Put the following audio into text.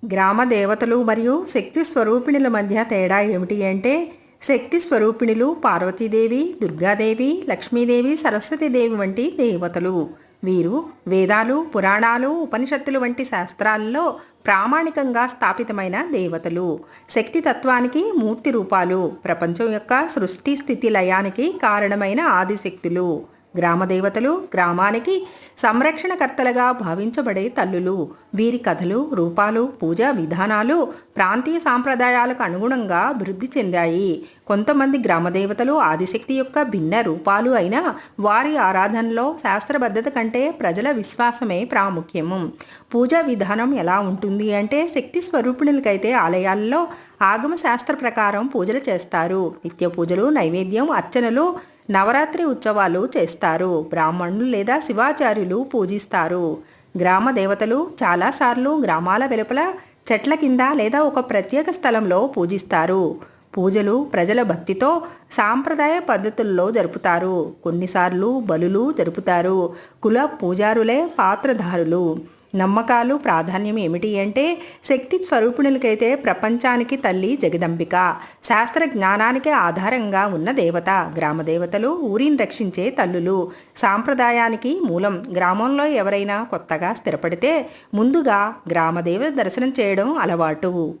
గ్రామ దేవతలు మరియు శక్తి స్వరూపిణుల మధ్య తేడా ఏమిటి అంటే, శక్తి స్వరూపిణులు పార్వతీదేవి, దుర్గాదేవి, లక్ష్మీదేవి, సరస్వతీదేవి వంటి దేవతలు. వీరు వేదాలు, పురాణాలు, ఉపనిషత్తులు వంటి శాస్త్రాల్లో ప్రామాణికంగా స్థాపితమైన దేవతలు. శక్తి తత్వానికి మూర్తి రూపాలు, ప్రపంచం యొక్క సృష్టి స్థితి లయానికి కారణమైన ఆదిశక్తులు. గ్రామ దేవతలు గ్రామానికి సంరక్షణకర్తలుగా భావించబడే తల్లులు. వీరి కథలు, రూపాలు, పూజా విధానాలు ప్రాంతీయ సాంప్రదాయాలకు అనుగుణంగా అభివృద్ధి చెందాయి. కొంతమంది గ్రామదేవతలు ఆదిశక్తి యొక్క భిన్న రూపాలు అయినా వారి ఆరాధనలో శాస్త్రబద్ధత కంటే ప్రజల విశ్వాసమే ప్రాముఖ్యము. పూజా విధానం ఎలా ఉంటుంది అంటే, శక్తి స్వరూపిణులకైతే ఆలయాల్లో ఆగమ శాస్త్ర ప్రకారం పూజలు చేస్తారు. నిత్య పూజలు, నైవేద్యం, అర్చనలు, నవరాత్రి ఉత్సవాలు చేస్తారు. బ్రాహ్మణులు లేదా శివాచార్యులు పూజిస్తారు. గ్రామ దేవతలు చాలాసార్లు గ్రామాల వెలుపల చెట్ల కింద లేదా ఒక ప్రత్యేక స్థలంలో పూజిస్తారు. పూజలు ప్రజల భక్తితో సాంప్రదాయ పద్ధతుల్లో జరుపుతారు. కొన్నిసార్లు బలులు జరుపుతారు. కుల పూజారులే పాత్రధారులు. నమ్మకాలు, ప్రాధాన్యం ఏమిటి అంటే, శక్తి స్వరూపిణులకైతే ప్రపంచానికి తల్లి జగదంబిక, శాస్త్ర జ్ఞానానికి ఆధారంగా ఉన్న దేవత. గ్రామ దేవతలు ఊరిని రక్షించే తల్లులు, సాంప్రదాయానికి మూలం. గ్రామంలో ఎవరైనా కొత్తగా స్థిరపడితే ముందుగా గ్రామదేవత దర్శనం చేయడం అలవాటు.